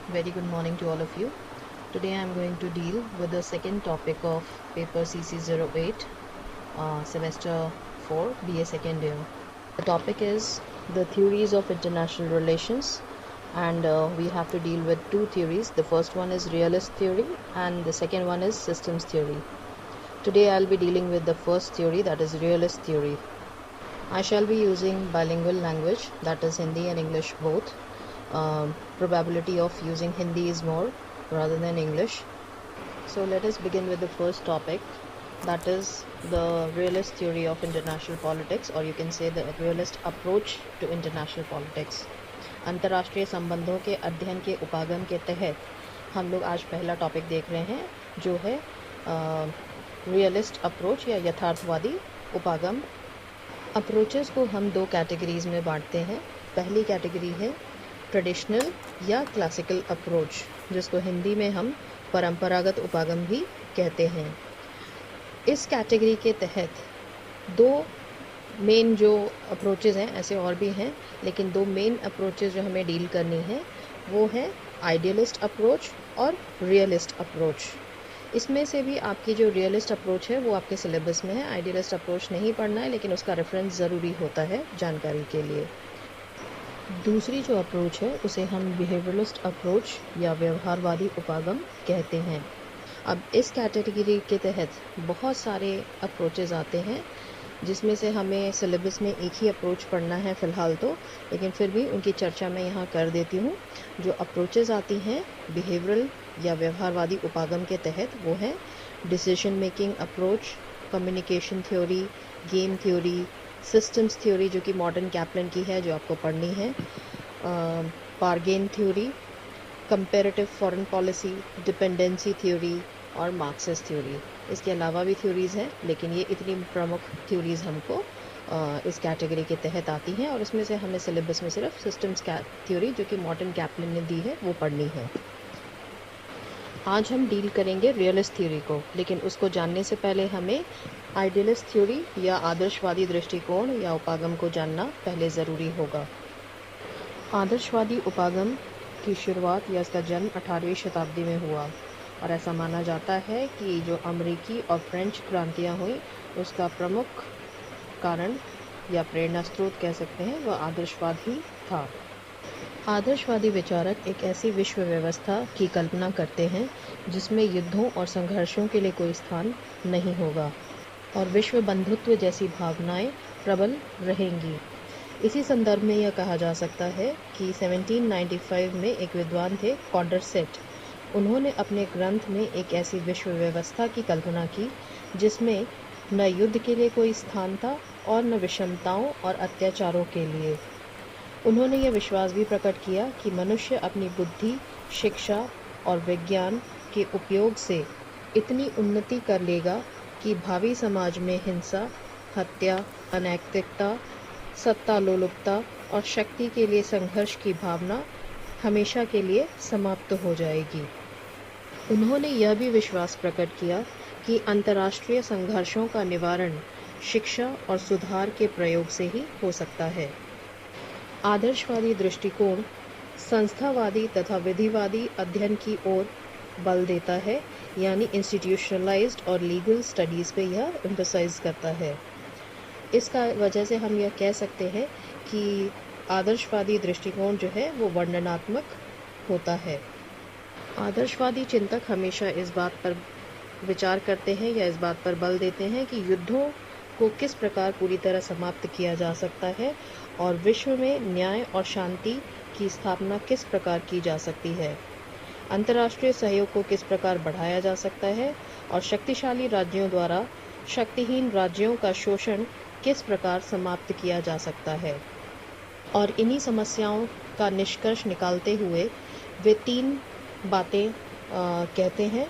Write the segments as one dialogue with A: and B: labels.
A: Very good morning to all of you. Today I am going to deal with the second topic of paper CC08, semester 4, BA second year. The topic is the theories of international relations, and we have to deal with two theories. The first one is realist theory and the second one is systems theory. Today I'll be dealing with the first theory, that is realist theory. I shall be using bilingual language, that is Hindi and English both. Probability of using Hindi is more rather than English. So let us begin with the first topic, that is the realist theory of international politics, or you can say the realist approach to international politics. अंतर्राष्ट्रीय संबंधों के अध्ययन के उपागम के तहत हम लोग आज पहला टॉपिक देख रहे हैं, जो है रियलिस्ट अप्रोच या यथार्थवादी उपागम। अप्रोचेस को हम दो कैटेगरीज में बांटते हैं। पहली कैटेगरी है ट्रेडिशनल या क्लासिकल अप्रोच, जिसको हिंदी में हम परंपरागत उपागम भी कहते हैं। इस कैटेगरी के तहत दो मेन जो अप्रोचेस हैं, ऐसे और भी हैं, लेकिन दो मेन अप्रोचेस जो हमें डील करनी है वो है आइडियलिस्ट अप्रोच और रियलिस्ट अप्रोच। इसमें से भी आपकी जो रियलिस्ट अप्रोच है वो आपके सिलेबस में है। आइडियलिस्ट अप्रोच नहीं पढ़ना है, लेकिन उसका रेफरेंस ज़रूरी होता है जानकारी के लिए। दूसरी जो अप्रोच है उसे हम बिहेवियरलिस्ट अप्रोच या व्यवहारवादी उपागम कहते हैं। अब इस कैटेगरी के तहत बहुत सारे अप्रोचेस आते हैं, जिसमें से हमें सिलेबस में एक ही अप्रोच पढ़ना है फ़िलहाल तो, लेकिन फिर भी उनकी चर्चा मैं यहाँ कर देती हूँ। जो अप्रोचेस आती हैं बिहेवियरल या व्यवहारवादी उपागम के तहत वो है decision making approach, communication theory, game theory, systems theory जो कि मॉडर्न कैप्लन की है, जो आपको पढ़नी है, bargain theory, comparative foreign policy, dependency theory और मार्क्सिस्ट थ्योरी। इसके अलावा भी थ्योरीज़ हैं, लेकिन ये इतनी प्रमुख थ्योरीज़ हमको इस कैटेगरी के तहत आती हैं, और इसमें से हमें सिलेबस में सिर्फ सिस्टम्स थ्योरी जो कि मॉडर्न कैप्लन ने दी है वो पढ़नी है। आज हम डील करेंगे रियलिस्ट थ्योरी को, लेकिन उसको जानने से पहले हमें आइडियलिस्ट थ्योरी या आदर्शवादी दृष्टिकोण या उपागम को जानना पहले ज़रूरी होगा। आदर्शवादी उपागम की शुरुआत या इसका जन्म 18वीं शताब्दी में हुआ, और ऐसा माना जाता है कि जो अमेरिकी और फ्रेंच क्रांतियाँ हुई उसका प्रमुख कारण या प्रेरणा स्रोत कह सकते हैं वह आदर्शवाद ही था। आदर्शवादी विचारक एक ऐसी विश्व व्यवस्था की कल्पना करते हैं जिसमें युद्धों और संघर्षों के लिए कोई स्थान नहीं होगा और विश्व बंधुत्व जैसी भावनाएं प्रबल रहेंगी। इसी संदर्भ में यह कहा जा सकता है कि 1795 में एक विद्वान थे कॉन्डरसेट। उन्होंने अपने ग्रंथ में एक ऐसी विश्व व्यवस्था की कल्पना की जिसमें न युद्ध के लिए कोई स्थान था और न विषमताओं और अत्याचारों के लिए। उन्होंने यह विश्वास भी प्रकट किया कि मनुष्य अपनी बुद्धि, शिक्षा और विज्ञान के उपयोग से इतनी उन्नति कर लेगा कि भावी समाज में हिंसा, हत्या, अनैतिकता, सत्तालोलुपता और शक्ति के लिए संघर्ष की भावना हमेशा के लिए समाप्त हो जाएगी। उन्होंने यह भी विश्वास प्रकट किया कि अंतर्राष्ट्रीय संघर्षों का निवारण शिक्षा और सुधार के प्रयोग से ही हो सकता है। आदर्शवादी दृष्टिकोण संस्थावादी तथा विधिवादी अध्ययन की ओर बल देता है, यानी इंस्टीट्यूशनलाइज्ड और लीगल स्टडीज़ पे यह एम्फसाइज करता है। इसका वजह से हम यह कह सकते हैं कि आदर्शवादी दृष्टिकोण जो है वो वर्णनात्मक होता है। आदर्शवादी चिंतक हमेशा इस बात पर विचार करते हैं या इस बात पर बल देते हैं कि युद्धों को किस प्रकार पूरी तरह समाप्त किया जा सकता है और विश्व में न्याय और शांति की स्थापना किस प्रकार की जा सकती है, अंतर्राष्ट्रीय सहयोग को किस प्रकार बढ़ाया जा सकता है और शक्तिशाली राज्यों द्वारा शक्तिहीन राज्यों का शोषण किस प्रकार समाप्त किया जा सकता है। और इन्हीं समस्याओं का निष्कर्ष निकालते हुए वे तीन बातें कहते हैं,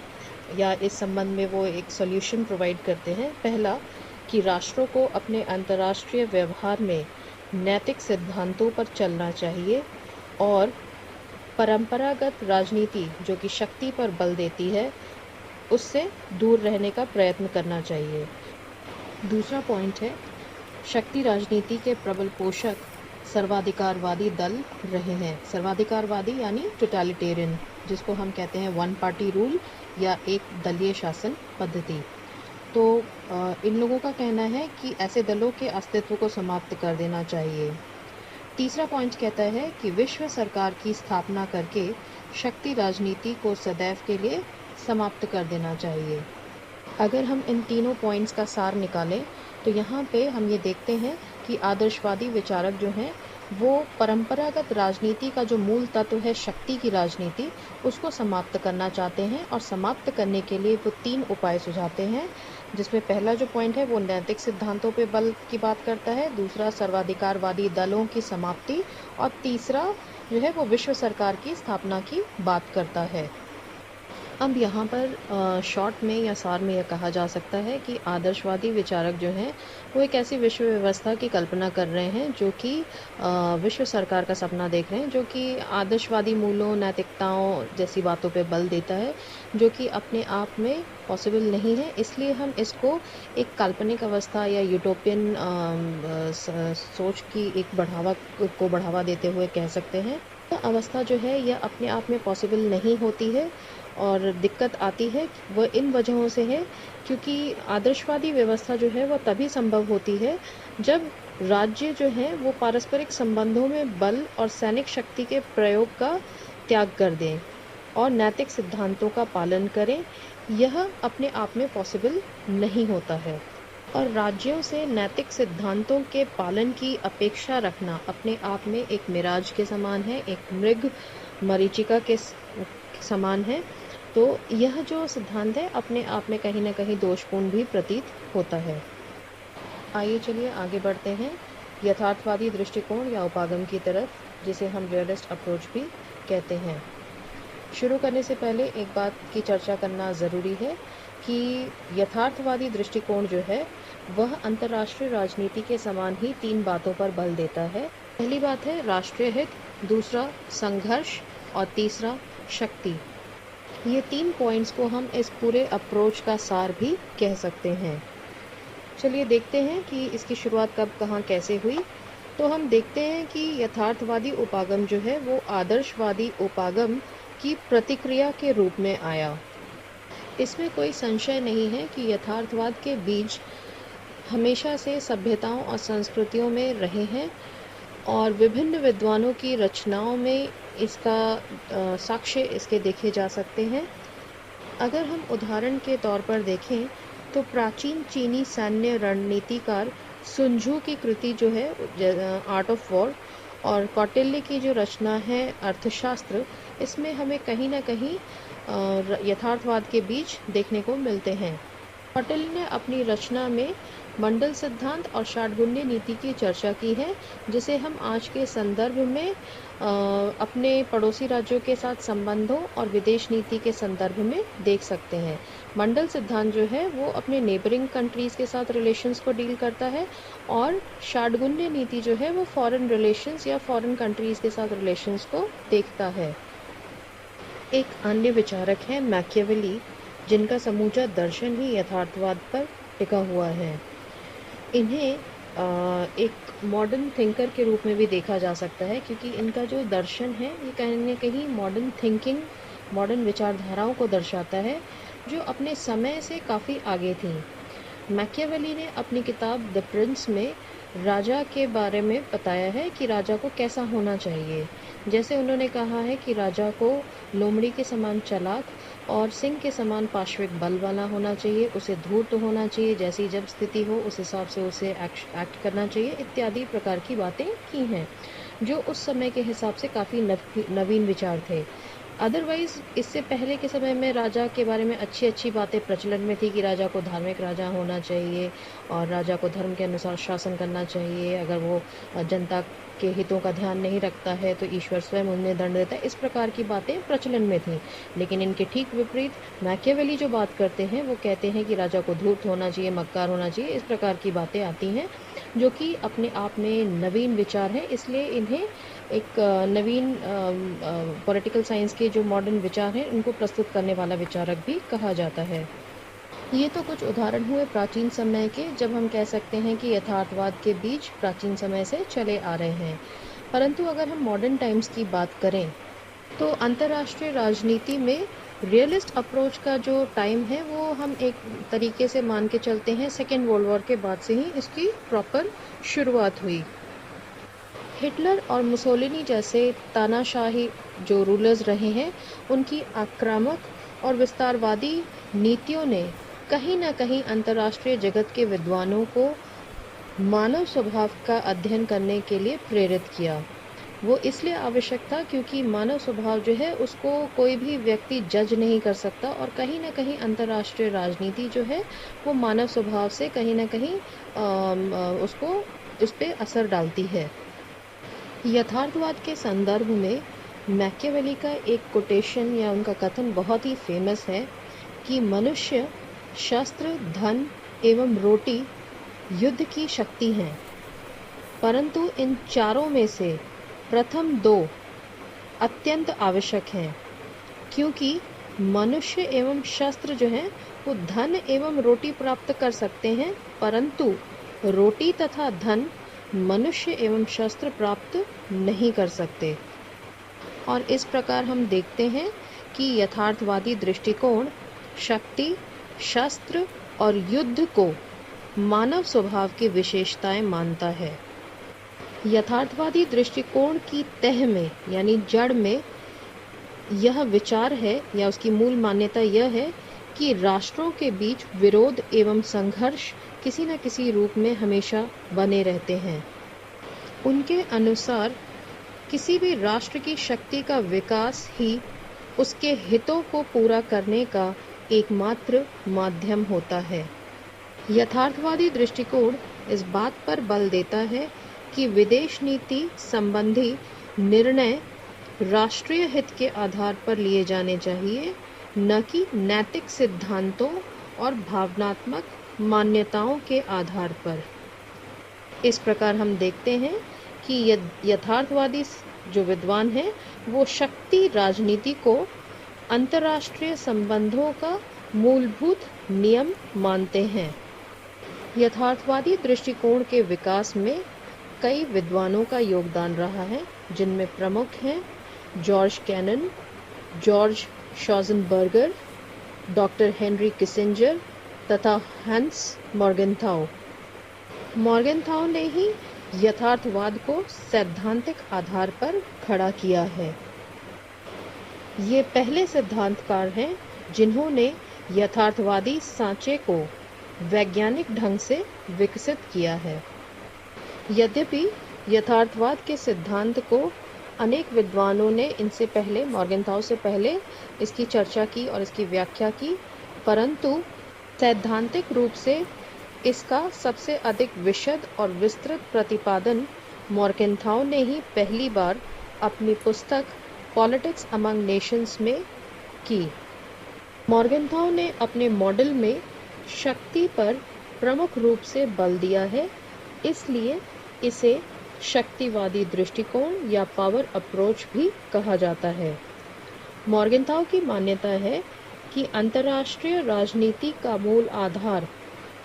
A: या इस संबंध में वो एक सॉल्यूशन प्रोवाइड करते हैं। पहला, कि राष्ट्रों को अपने अंतर्राष्ट्रीय व्यवहार में नैतिक सिद्धांतों पर चलना चाहिए और परंपरागत राजनीति जो कि शक्ति पर बल देती है उससे दूर रहने का प्रयत्न करना चाहिए। दूसरा पॉइंट है, शक्ति राजनीति के प्रबल पोषक सर्वाधिकारवादी दल रहे हैं। सर्वाधिकारवादी यानी टोटलिटेरियन, जिसको हम कहते हैं वन पार्टी रूल या एक दलीय शासन पद्धति। तो इन लोगों का कहना है कि ऐसे दलों के अस्तित्व को समाप्त कर देना चाहिए। तीसरा पॉइंट कहता है कि विश्व सरकार की स्थापना करके शक्ति राजनीति को सदैव के लिए समाप्त कर देना चाहिए। अगर हम इन तीनों पॉइंट्स का सार निकालें तो यहाँ पे हम ये देखते हैं कि आदर्शवादी विचारक जो हैं वो परंपरागत राजनीति का जो मूल तत्व है शक्ति की राजनीति, उसको समाप्त करना चाहते हैं और समाप्त करने के लिए वो 3 उपाय सुझाते हैं, जिसमें पहला जो पॉइंट है वो नैतिक सिद्धांतों पे बल की बात करता है, दूसरा सर्वाधिकारवादी दलों की समाप्ति और तीसरा जो है वो विश्व सरकार की स्थापना की बात करता है। अब यहाँ पर शॉर्ट में या सार में यह कहा जा सकता है कि आदर्शवादी विचारक जो हैं वो एक ऐसी विश्व व्यवस्था की कल्पना कर रहे हैं जो कि विश्व सरकार का सपना देख रहे हैं, जो कि आदर्शवादी मूलों, नैतिकताओं जैसी बातों पे बल देता है, जो कि अपने आप में पॉसिबल नहीं है। इसलिए हम इसको एक काल्पनिक अवस्था या यूटोपियन सोच की एक बढ़ावा देते हुए कह सकते हैं। अवस्था जो है यह अपने आप में पॉसिबल नहीं होती है और दिक्कत आती है वह इन वजहों से है क्योंकि आदर्शवादी व्यवस्था जो है वह तभी संभव होती है जब राज्य जो है वो पारस्परिक संबंधों में बल और सैनिक शक्ति के प्रयोग का त्याग कर दें और नैतिक सिद्धांतों का पालन करें। यह अपने आप में पॉसिबल नहीं होता है और राज्यों से नैतिक सिद्धांतों के पालन की अपेक्षा रखना अपने आप में एक मिराज के समान है, एक मृग मरीचिका के समान है। तो यह जो सिद्धांत है अपने आप में कहीं ना कहीं दोषपूर्ण भी प्रतीत होता है। आइए चलिए आगे बढ़ते हैं यथार्थवादी दृष्टिकोण या उपागम की तरफ, जिसे हम रियलिस्ट अप्रोच भी कहते हैं। शुरू करने से पहले एक बात की चर्चा करना ज़रूरी है कि यथार्थवादी दृष्टिकोण जो है वह अंतर्राष्ट्रीय राजनीति के समान ही 3 बातों पर बल देता है। पहली बात है राष्ट्रीय हित, दूसरा संघर्ष और तीसरा शक्ति। ये 3 पॉइंट्स को हम इस पूरे अप्रोच का सार भी कह सकते हैं। चलिए देखते हैं कि इसकी शुरुआत कब, कहाँ, कैसे हुई। तो हम देखते हैं कि यथार्थवादी उपागम जो है वो आदर्शवादी उपागम की प्रतिक्रिया के रूप में आया। इसमें कोई संशय नहीं है कि यथार्थवाद के बीज हमेशा से सभ्यताओं और संस्कृतियों में रहे हैं और विभिन्न विद्वानों की रचनाओं में इसका साक्ष्य इसके देखे जा सकते हैं। अगर हम उदाहरण के तौर पर देखें तो प्राचीन चीनी सैन्य रणनीतिकार सुन त्सू की कृति जो है आर्ट ऑफ वॉर और कौटिल्य की जो रचना है अर्थशास्त्र, इसमें हमें कहीं ना कहीं यथार्थवाद के बीज देखने को मिलते हैं। कौटिल्य ने अपनी रचना में मंडल सिद्धांत और षाटगुण्य नीति की चर्चा की है, जिसे हम आज के संदर्भ में अपने पड़ोसी राज्यों के साथ संबंधों और विदेश नीति के संदर्भ में देख सकते हैं। मंडल सिद्धांत जो है वो अपने नेबरिंग कंट्रीज़ के साथ रिलेशंस को डील करता है और षाटगुण्य नीति जो है वो फॉरेन रिलेशंस या फॉरेन कंट्रीज़ के साथ रिलेशंस को देखता है। एक अन्य विचारक है मैकियावेली, जिनका समूचा दर्शन ही यथार्थवाद पर टिका हुआ है। इन्हें एक मॉडर्न थिंकर के रूप में भी देखा जा सकता है क्योंकि इनका जो दर्शन है ये कहीं न कहीं मॉडर्न थिंकिंग, मॉडर्न विचारधाराओं को दर्शाता है जो अपने समय से काफ़ी आगे थी। मैकियावेली ने अपनी किताब द प्रिंस में राजा के बारे में बताया है कि राजा को कैसा होना चाहिए। जैसे उन्होंने कहा है कि राजा को लोमड़ी के समान चालाक और सिंह के समान पाश्विक बल वाला होना चाहिए, उसे धूर्त होना चाहिए, जैसी जब स्थिति हो उस हिसाब से उसे एक्ट करना चाहिए, इत्यादि प्रकार की बातें की हैं जो उस समय के हिसाब से काफ़ी नवीन विचार थे। अदरवाइज़ इससे पहले के समय में राजा के बारे में अच्छी अच्छी बातें प्रचलन में थी कि राजा को धार्मिक राजा होना चाहिए और राजा को धर्म के अनुसार शासन करना चाहिए। अगर वो जनता के हितों का ध्यान नहीं रखता है तो ईश्वर स्वयं उन्हें दंड देता है। इस प्रकार की बातें प्रचलन में थी। लेकिन इनके ठीक विपरीत मैकियावेली जो बात करते हैं वो कहते हैं कि राजा को धूर्त होना चाहिए, मक्कार होना चाहिए। इस प्रकार की बातें आती हैं जो कि अपने आप में नवीन विचार हैं। इसलिए इन्हें एक नवीन पॉलिटिकल साइंस के जो मॉडर्न विचार हैं उनको प्रस्तुत करने वाला विचारक भी कहा जाता है। ये तो कुछ उदाहरण हुए प्राचीन समय के, जब हम कह सकते हैं कि यथार्थवाद के बीज प्राचीन समय से चले आ रहे हैं। परंतु अगर हम मॉडर्न टाइम्स की बात करें तो अंतर्राष्ट्रीय राजनीति में रियलिस्ट अप्रोच का जो टाइम है वो हम एक तरीके से मान के चलते हैं सेकेंड वर्ल्ड वॉर के बाद से ही इसकी प्रॉपर शुरुआत हुई। हिटलर और मुसोलिनी जैसे तानाशाही जो रूलर्स रहे हैं, उनकी आक्रामक और विस्तारवादी नीतियों ने कहीं न कहीं अंतर्राष्ट्रीय जगत के विद्वानों को मानव स्वभाव का अध्ययन करने के लिए प्रेरित किया। वो इसलिए आवश्यक था क्योंकि मानव स्वभाव जो है उसको कोई भी व्यक्ति जज नहीं कर सकता, और कहीं ना कहीं अंतर्राष्ट्रीय राजनीति जो है वो मानव स्वभाव से कहीं ना कहीं उसको उस पर असर डालती है। यथार्थवाद के संदर्भ में मैकियावेली का एक कोटेशन या उनका कथन बहुत ही फेमस है कि मनुष्य, शस्त्र, धन एवं रोटी युद्ध की शक्ति हैं, परंतु इन चारों में से प्रथम दो अत्यंत आवश्यक हैं, क्योंकि मनुष्य एवं शस्त्र जो हैं वो धन एवं रोटी प्राप्त कर सकते हैं, परंतु रोटी तथा धन मनुष्य एवं शस्त्र प्राप्त नहीं कर सकते। और इस प्रकार हम देखते हैं कि यथार्थवादी दृष्टिकोण शक्ति, शस्त्र और युद्ध को मानव स्वभाव की विशेषताएं मानता है। यथार्थवादी दृष्टिकोण की तह में यानी जड़ में यह विचार है या उसकी मूल मान्यता यह है कि राष्ट्रों के बीच विरोध एवं संघर्ष किसी न किसी रूप में हमेशा बने रहते हैं। उनके अनुसार किसी भी राष्ट्र की शक्ति का विकास ही उसके हितों को पूरा करने का एकमात्र माध्यम होता है। यथार्थवादी दृष्टिकोण इस बात पर बल देता है कि विदेश नीति संबंधी निर्णय राष्ट्रीय हित के आधार पर लिए जाने चाहिए, न कि नैतिक सिद्धांतों और भावनात्मक मान्यताओं के आधार पर। इस प्रकार हम देखते हैं कि यथार्थवादी जो विद्वान हैं वो शक्ति राजनीति को अंतर्राष्ट्रीय संबंधों का मूलभूत नियम मानते हैं। यथार्थवादी दृष्टिकोण के विकास में कई विद्वानों का योगदान रहा है, जिनमें प्रमुख हैं George Kennan, George Schwarzenberger, doctor Henry Kissinger तथा हंस मॉर्गेनथाउ। मॉर्गेनथाउ ने ही यथार्थवाद को सैद्धांतिक आधार पर खड़ा किया है। ये पहले सिद्धांतकार हैं जिन्होंने यथार्थवादी सांचे को वैज्ञानिक ढंग से विकसित किया है। यद्यपि यथार्थवाद के सिद्धांत को अनेक विद्वानों ने इनसे पहले, मॉर्गेनथाउ से पहले इसकी चर्चा की और इसकी व्याख्या की, परंतु सैद्धांतिक रूप से इसका सबसे अधिक विशद और विस्तृत प्रतिपादन मॉर्गेनथाउ ने ही पहली बार अपनी पुस्तक पॉलिटिक्स अमंग नेशंस में की। मॉर्गेनथाउ ने अपने मॉडल में शक्ति पर प्रमुख रूप से बल दिया है, इसलिए इसे शक्तिवादी दृष्टिकोण या पावर अप्रोच भी कहा जाता है। मॉर्गेनथाउ की मान्यता है कि अंतर्राष्ट्रीय राजनीति का मूल आधार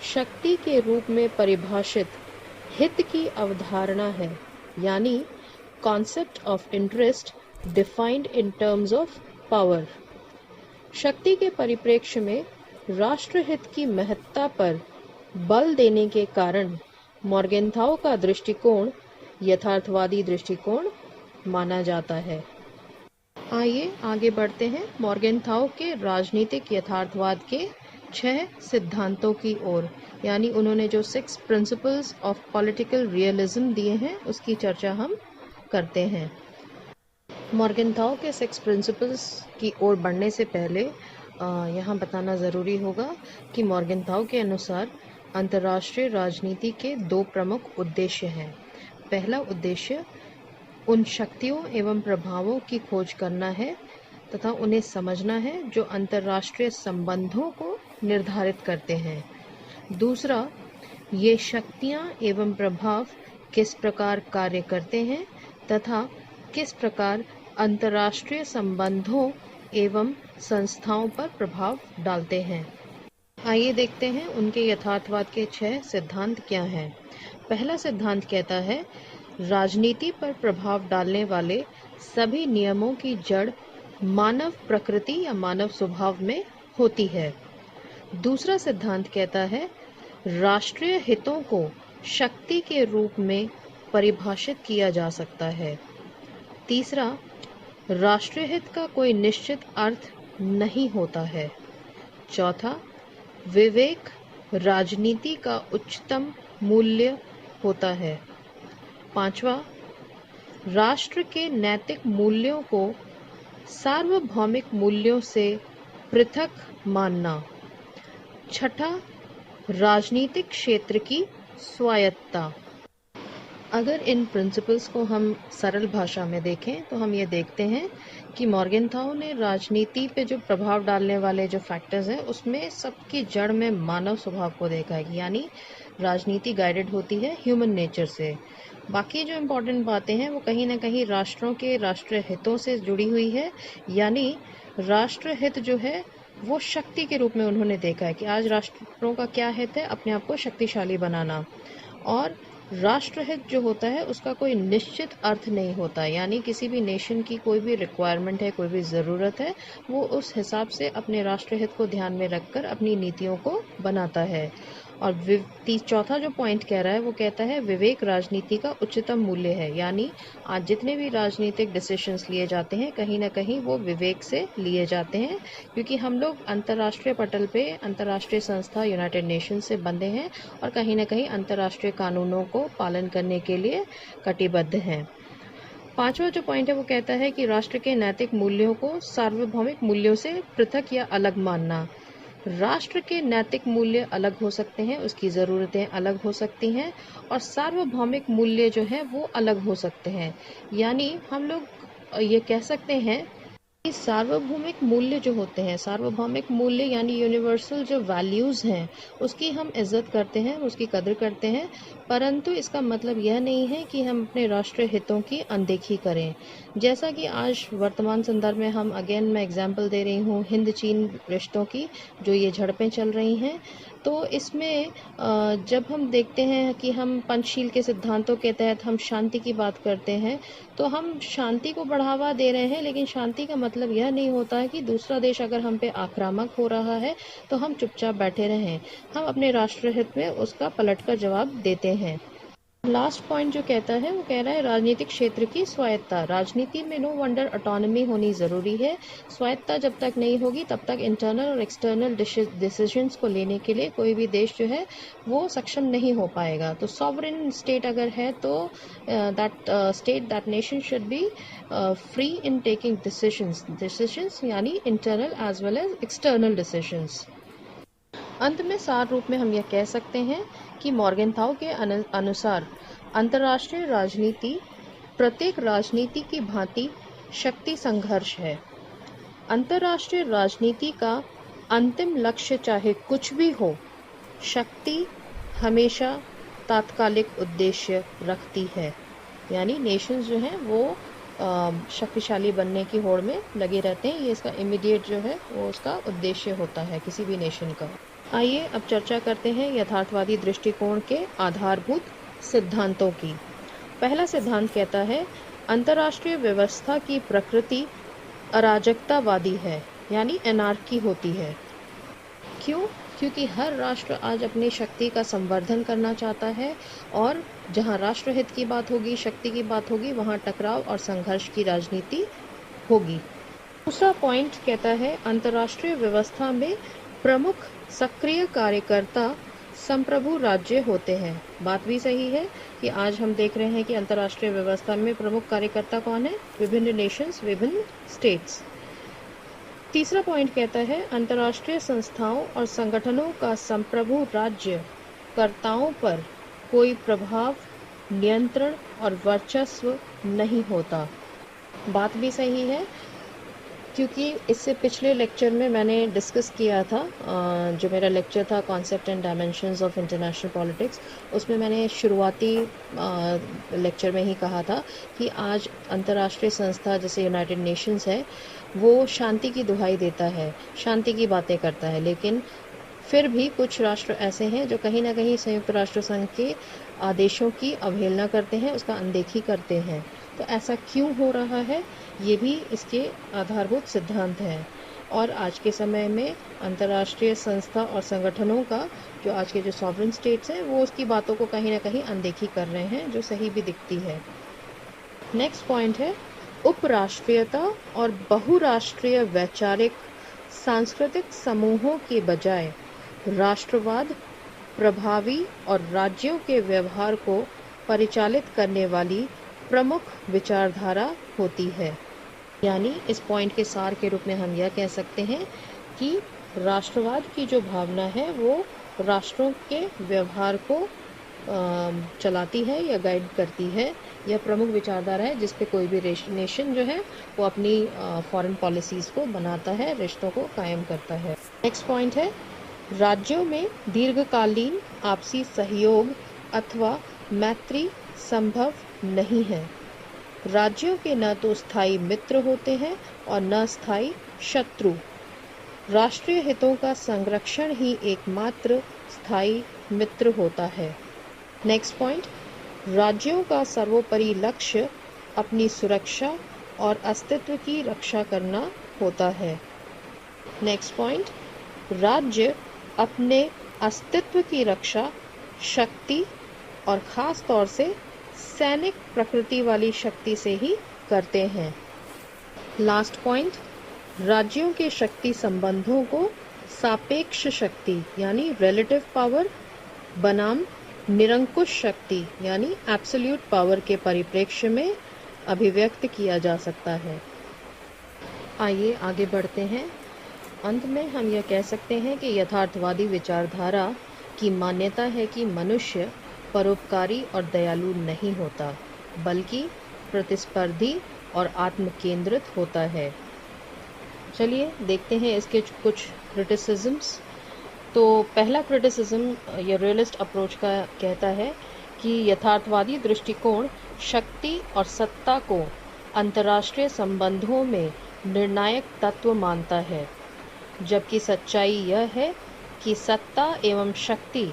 A: शक्ति के रूप में परिभाषित हित की अवधारणा है, यानी concept of interest defined in terms of power. शक्ति के परिप्रेक्ष्य में राष्ट्रहित की महत्ता पर बल देने के कारण मॉर्गेनथाउ का दृष्टिकोण यथार्थवादी दृष्टिकोण माना जाता है। आइए आगे बढ़ते हैं मॉर्गेनथाउ के राजनीतिक यथार्थवाद के 6 सिद्धांतों की ओर, यानी उन्होंने जो 6 प्रिंसिपल्स ऑफ पॉलिटिकल रियलिज्म दिए हैं उसकी चर्चा हम करते हैं। मॉर्गेनथाउ के 6 प्रिंसिपल्स की ओर बढ़ने से पहले यहाँ बताना ज़रूरी होगा कि मॉर्गेनथाउ के अनुसार अंतर्राष्ट्रीय राजनीति के 2 प्रमुख उद्देश्य हैं। पहला उद्देश्य उन शक्तियों एवं प्रभावों की खोज करना है तथा उन्हें समझना है जो अंतर्राष्ट्रीय संबंधों को निर्धारित करते हैं। दूसरा, ये शक्तियाँ एवं प्रभाव किस प्रकार कार्य करते हैं तथा किस प्रकार अंतर्राष्ट्रीय संबंधों एवं संस्थाओं पर प्रभाव डालते हैं। आइए देखते हैं उनके यथार्थवाद के 6 सिद्धांत क्या हैं। पहला सिद्धांत कहता है राजनीति पर प्रभाव डालने वाले सभी नियमों की जड़ मानव प्रकृति या मानव स्वभाव में होती है। दूसरा सिद्धांत कहता है राष्ट्रीय हितों को शक्ति के रूप में परिभाषित किया जा सकता है। तीसरा, राष्ट्रीय हित का कोई निश्चित अर्थ नहीं होता है। चौथा, विवेक राजनीति का उच्चतम मूल्य होता है। पांचवा, राष्ट्र के नैतिक मूल्यों को सार्वभौमिक मूल्यों से पृथक मानना। छठा, राजनीतिक क्षेत्र की स्वायत्तता। अगर इन प्रिंसिपल्स को हम सरल भाषा में देखें तो हम ये देखते हैं कि मॉर्गेनथाउ ने राजनीति पे जो प्रभाव डालने वाले जो फैक्टर्स हैं उसमें सबकी जड़ में मानव स्वभाव को देखा है, यानी राजनीति गाइडेड होती है ह्यूमन नेचर से। बाकी जो इम्पोर्टेंट बातें हैं वो कहीं ना कहीं राष्ट्रों के राष्ट्रीय हितों से जुड़ी हुई है, यानी राष्ट्र हित जो है वो शक्ति के रूप में उन्होंने देखा है कि आज राष्ट्रों का क्या हित है, अपने आप को शक्तिशाली बनाना। और राष्ट्रहित जो होता है उसका कोई निश्चित अर्थ नहीं होता, यानी किसी भी नेशन की कोई भी रिक्वायरमेंट है, कोई भी ज़रूरत है, वो उस हिसाब से अपने राष्ट्रहित को ध्यान में रखकर अपनी नीतियों को बनाता है। और चौथा जो पॉइंट कह रहा है वो कहता है विवेक राजनीति का उच्चतम मूल्य है, यानी आज जितने भी राजनीतिक डिसीजंस लिए जाते हैं कहीं ना कहीं वो विवेक से लिए जाते हैं, क्योंकि हम लोग अंतर्राष्ट्रीय पटल पे अंतर्राष्ट्रीय संस्था यूनाइटेड नेशन से बंधे हैं और कहीं ना कहीं अंतर्राष्ट्रीय कानूनों को पालन करने के लिए कटिबद्ध हैं। पांचवा जो पॉइंट है वो कहता है कि राष्ट्र के नैतिक मूल्यों को सार्वभौमिक मूल्यों से पृथक या अलग मानना। राष्ट्र के नैतिक मूल्य अलग हो सकते हैं, उसकी ज़रूरतें अलग हो सकती हैं और सार्वभौमिक मूल्य जो है वो अलग हो सकते हैं। यानी हम लोग ये कह सकते हैं कि सार्वभौमिक मूल्य जो होते हैं, सार्वभौमिक मूल्य यानी यूनिवर्सल जो वैल्यूज़ हैं उसकी हम इज्जत करते हैं, उसकी कदर करते हैं, परंतु इसका मतलब यह नहीं है कि हम अपने राष्ट्रीय हितों की अनदेखी करें। जैसा कि आज वर्तमान संदर्भ में मैं एग्जांपल दे रही हूँ हिंद चीन रिश्तों की, जो ये झड़पें चल रही हैं, तो इसमें जब हम देखते हैं कि हम पंचशील के सिद्धांतों के तहत हम शांति की बात करते हैं, तो हम शांति को बढ़ावा दे रहे हैं, लेकिन शांति का मतलब यह नहीं होता है कि दूसरा देश अगर हम पे आक्रामक हो रहा है तो हम चुपचाप बैठे रहें। हम अपने राष्ट्रीय हित में उसका पलटकर जवाब देते हैं। लास्ट पॉइंट जो कहता है वो कह रहा है राजनीतिक क्षेत्र की स्वायत्तता। राजनीति में नो वंडर ऑटोनॉमी होनी ज़रूरी है। स्वायत्तता जब तक नहीं होगी तब तक इंटरनल और एक्सटर्नल डिसीजंस को लेने के लिए कोई भी देश जो है वो सक्षम नहीं हो पाएगा। तो सॉवरेन स्टेट अगर है तो that nation should be free in taking decisions यानी internal as well as external decisions. अंत में सार रूप में हम यह कह सकते हैं कि मॉर्गेनथाउ के अनुसार अंतर्राष्ट्रीय राजनीति प्रत्येक राजनीति की भांति शक्ति संघर्ष है। अंतर्राष्ट्रीय राजनीति का अंतिम लक्ष्य चाहे कुछ भी हो, शक्ति हमेशा तात्कालिक उद्देश्य रखती है। यानी नेशंस जो हैं वो शक्तिशाली बनने की होड़ में लगे रहते हैं, ये इसका इमीडिएट जो है वो उसका उद्देश्य होता है किसी भी नेशन का। आइए अब चर्चा करते हैं यथार्थवादी दृष्टिकोण के आधारभूत सिद्धांतों की। पहला सिद्धांत कहता है अंतर्राष्ट्रीय व्यवस्था की प्रकृति अराजकतावादी है, यानी एनार्की होती है। क्यों? क्योंकि हर राष्ट्र आज अपनी शक्ति का संवर्धन करना चाहता है और जहां राष्ट्रहित की बात होगी, शक्ति की बात होगी, वहां टकराव और संघर्ष की राजनीति होगी। दूसरा पॉइंट कहता है अंतर्राष्ट्रीय व्यवस्था में प्रमुख सक्रिय कार्यकर्ता संप्रभु राज्य होते हैं। बात भी सही है कि आज हम देख रहे हैं कि अंतर्राष्ट्रीय व्यवस्था में प्रमुख कार्यकर्ता कौन है? विभिन्न नेशंस, विभिन्न स्टेट्स। तीसरा पॉइंट कहता है अंतर्राष्ट्रीय संस्थाओं और संगठनों का संप्रभु राज्य कर्ताओं पर कोई प्रभाव, नियंत्रण और वर्चस्व नहीं होता। बात भी सही है, क्योंकि इससे पिछले लेक्चर में मैंने डिस्कस किया था, जो मेरा लेक्चर था concept and dimensions of international politics, उसमें मैंने शुरुआती लेक्चर में ही कहा था कि आज अंतर्राष्ट्रीय संस्था जैसे यूनाइटेड नेशंस है वो शांति की दुहाई देता है, शांति की बातें करता है, लेकिन फिर भी कुछ राष्ट्र ऐसे हैं जो कहीं ना कहीं संयुक्त राष्ट्र संघ के आदेशों की अवहेलना करते हैं, उसका अनदेखी करते हैं। तो ऐसा क्यों हो रहा है, ये भी इसके आधारभूत सिद्धांत हैं। और आज के समय में अंतर्राष्ट्रीय संस्था और संगठनों का जो आज के जो सॉवरेन स्टेट्स हैं वो उसकी बातों को कहीं ना कहीं अनदेखी कर रहे हैं, जो सही भी दिखती है। नेक्स्ट पॉइंट है उपराष्ट्रीयता और बहुराष्ट्रीय वैचारिक सांस्कृतिक समूहों के बजाय राष्ट्रवाद प्रभावी और राज्यों के व्यवहार को परिचालित करने वाली प्रमुख विचारधारा होती है। यानी इस पॉइंट के सार के रूप में हम यह कह सकते हैं कि राष्ट्रवाद की जो भावना है वो राष्ट्रों के व्यवहार को चलाती है या गाइड करती है। यह प्रमुख विचारधारा है जिस पे कोई भी नेशन जो है वो अपनी फॉरेन पॉलिसीज़ को बनाता है, रिश्तों को कायम करता है। नेक्स्ट पॉइंट है राज्यों में दीर्घकालीन आपसी सहयोग अथवा मैत्री संभव नहीं है। राज्यों के न तो स्थायी मित्र होते हैं और न स्थायी शत्रु। राष्ट्रीय हितों का संरक्षण ही एकमात्र स्थायी मित्र होता है। नेक्स्ट पॉइंट राज्यों का सर्वोपरि लक्ष्य अपनी सुरक्षा और अस्तित्व की रक्षा करना होता है। नेक्स्ट पॉइंट राज्य अपने अस्तित्व की रक्षा शक्ति और ख़ास तौर से सैनिक प्रकृति वाली शक्ति से ही करते हैं। लास्ट पॉइंट राज्यों के शक्ति संबंधों को सापेक्ष शक्ति यानी रिलेटिव पावर बनाम निरंकुश शक्ति यानी एब्सोल्यूट पावर के परिप्रेक्ष्य में अभिव्यक्त किया जा सकता है। आइए आगे बढ़ते हैं। अंत में हम यह कह सकते हैं कि यथार्थवादी विचारधारा की मान्यता है कि मनुष्य परोपकारी और दयालु नहीं होता, बल्कि प्रतिस्पर्धी और आत्मकेंद्रित होता है। चलिए देखते हैं इसके कुछ क्रिटिसिज्म्स। तो पहला क्रिटिसिज्म या रियलिस्ट अप्रोच का कहता है कि यथार्थवादी दृष्टिकोण शक्ति और सत्ता को अंतर्राष्ट्रीय संबंधों में निर्णायक तत्व मानता है, जबकि सच्चाई यह है कि सत्ता एवं शक्ति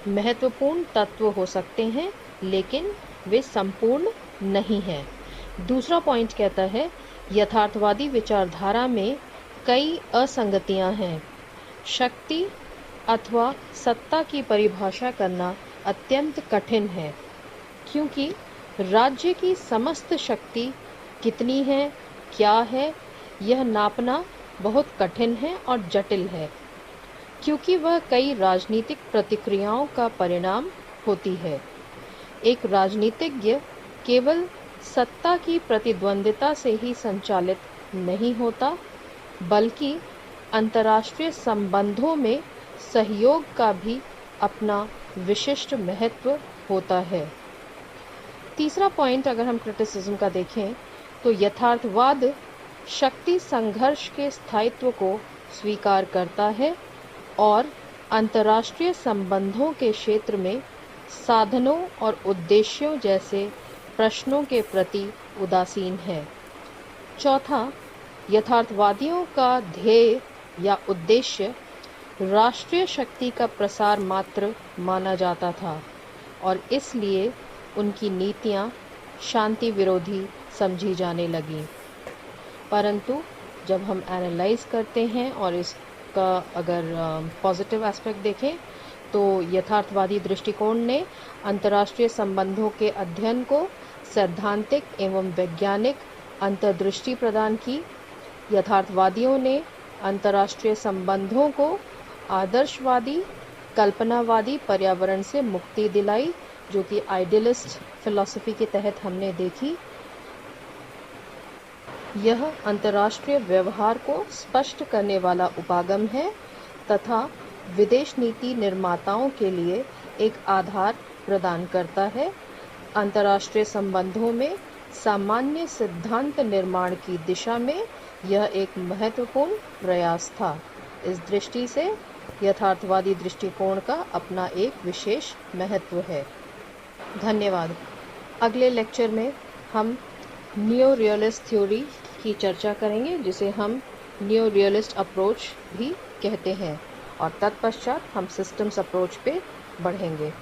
A: महत्वपूर्ण तत्व हो सकते हैं, लेकिन वे संपूर्ण नहीं हैं। दूसरा पॉइंट कहता है यथार्थवादी विचारधारा में कई असंगतियां हैं। शक्ति अथवा सत्ता की परिभाषा करना अत्यंत कठिन है, क्योंकि राज्य की समस्त शक्ति कितनी है, क्या है, यह नापना बहुत कठिन है और जटिल है, क्योंकि वह कई राजनीतिक प्रतिक्रियाओं का परिणाम होती है। एक राजनीतिज्ञ केवल सत्ता की प्रतिद्वंदिता से ही संचालित नहीं होता, बल्कि अंतर्राष्ट्रीय संबंधों में सहयोग का भी अपना विशिष्ट महत्व होता है। तीसरा पॉइंट अगर हम क्रिटिसिज्म का देखें तो यथार्थवाद शक्ति संघर्ष के स्थायित्व को स्वीकार करता है और अंतर्राष्ट्रीय संबंधों के क्षेत्र में साधनों और उद्देश्यों जैसे प्रश्नों के प्रति उदासीन है। चौथा, यथार्थवादियों का ध्येय या उद्देश्य राष्ट्रीय शक्ति का प्रसार मात्र माना जाता था और इसलिए उनकी नीतियां शांति विरोधी समझी जाने लगीं। परंतु जब हम एनालाइज करते हैं और इसका अगर पॉजिटिव एस्पेक्ट देखें तो यथार्थवादी दृष्टिकोण ने अंतर्राष्ट्रीय संबंधों के अध्ययन को सैद्धांतिक एवं वैज्ञानिक अंतर्दृष्टि प्रदान की। यथार्थवादियों ने अंतर्राष्ट्रीय संबंधों को आदर्शवादी कल्पनावादी पर्यावरण से मुक्ति दिलाई, जो कि आइडियलिस्ट फिलॉसफी के तहत हमने देखी। यह अंतर्राष्ट्रीय व्यवहार को स्पष्ट करने वाला उपागम है तथा विदेश नीति निर्माताओं के लिए एक आधार प्रदान करता है। अंतर्राष्ट्रीय संबंधों में सामान्य सिद्धांत निर्माण की दिशा में यह एक महत्वपूर्ण प्रयास था। इस दृष्टि से यथार्थवादी दृष्टिकोण का अपना एक विशेष महत्व है। धन्यवाद। अगले लेक्चर में हम न्यू रियलिस्ट थ्योरी की चर्चा करेंगे, जिसे हम न्यू रियलिस्ट अप्रोच भी कहते हैं। और तत्पश्चात हम सिस्टम्स अप्रोच पे बढ़ेंगे।